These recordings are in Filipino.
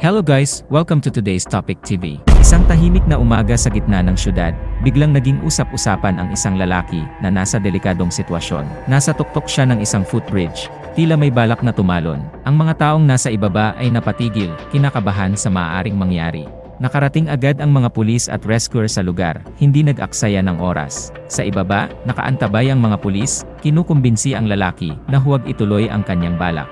Hello guys, welcome to today's Topic TV. Isang tahimik na umaga sa gitna ng syudad, biglang naging usap-usapan ang isang lalaki na nasa delikadong sitwasyon. Nasa tuktok siya ng isang footbridge, tila may balak na tumalon. Ang mga taong nasa ibaba ay napatigil, kinakabahan sa maaaring mangyari. Nakarating agad ang mga pulis at rescuer sa lugar, hindi nag-aksaya ng oras. Sa ibaba, nakaantabay ang mga pulis, kinukumbinsi ang lalaki na huwag ituloy ang kanyang balak.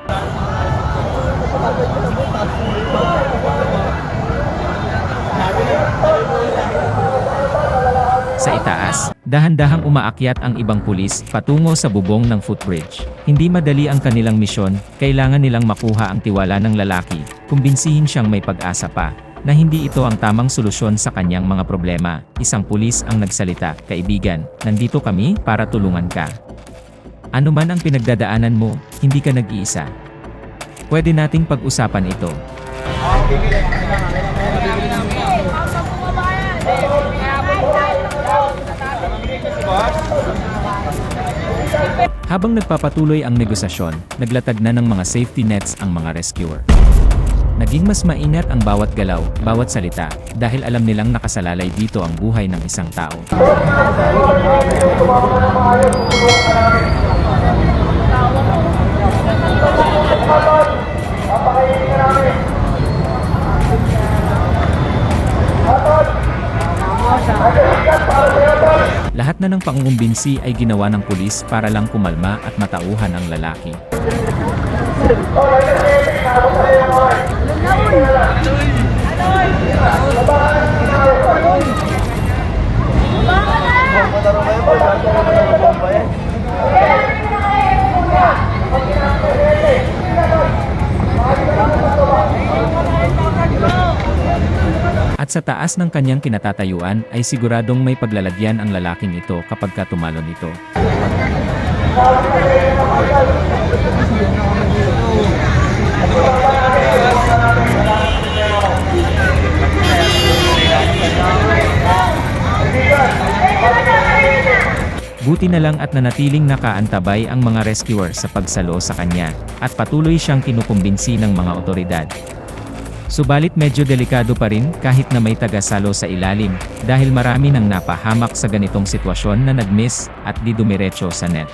Sa itaas, dahan-dahang umaakyat ang ibang pulis patungo sa bubong ng footbridge. Hindi madali ang kanilang misyon, kailangan nilang makuha ang tiwala ng lalaki, kumbinsihin siyang may pag-asa pa, na hindi ito ang tamang solusyon sa kanyang mga problema. Isang pulis ang nagsalita, "Kaibigan, nandito kami para tulungan ka. Ano man ang pinagdadaanan mo, hindi ka nag-iisa. Pwede nating pag-usapan ito." Habang nagpapatuloy ang negosasyon, naglatag na ng mga safety nets ang mga rescuer. Naging mas maingat ang bawat galaw, bawat salita, dahil alam nilang nakasalalay dito ang buhay ng isang tao. Lahat na ng pangungumbinsi ay ginawa ng pulis para lang kumalma at matauhan ang lalaki. At sa taas ng kanyang kinatatayuan ay siguradong may paglalagyan ang lalaking ito kapag tumalon ito. Buti na lang at nanatiling nakaantabay ang mga rescuer sa pagsalo sa kanya, at patuloy siyang kinukumbinsi ng mga otoridad. Subalit medyo delikado pa rin kahit na may tagasalo sa ilalim, dahil marami nang napahamak sa ganitong sitwasyon na nag-miss at di dumiretso sa net.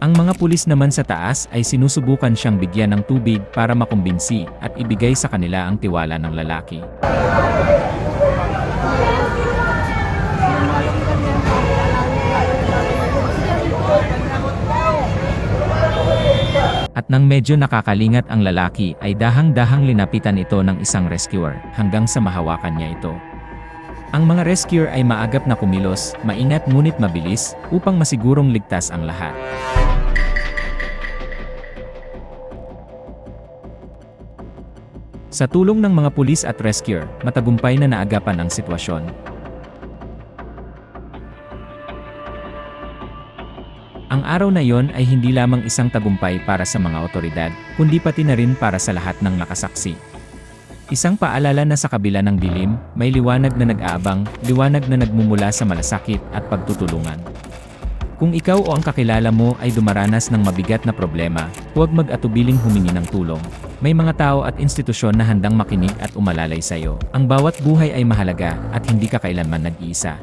Ang mga pulis naman sa taas ay sinusubukan siyang bigyan ng tubig para makumbinsi at ibigay sa kanila ang tiwala ng lalaki. At nang medyo nakakalingat ang lalaki ay dahang-dahang linapitan ito ng isang rescuer hanggang sa mahawakan niya ito. Ang mga rescuer ay maagap na kumilos, maingat ngunit mabilis, upang masigurong ligtas ang lahat. Sa tulong ng mga pulis at rescuer, matagumpay na naagapan ang sitwasyon. Ang araw na yon ay hindi lamang isang tagumpay para sa mga otoridad, kundi pati na rin para sa lahat ng nakasaksi. Isang paalala na sa kabila ng dilim, may liwanag na nag-aabang, liwanag na nagmumula sa malasakit at pagtutulungan. Kung ikaw o ang kakilala mo ay dumaranas ng mabigat na problema, huwag mag-atubiling humingi ng tulong. May mga tao at institusyon na handang makinig at umalalay sa iyo. Ang bawat buhay ay mahalaga at hindi ka kailanman nag-iisa.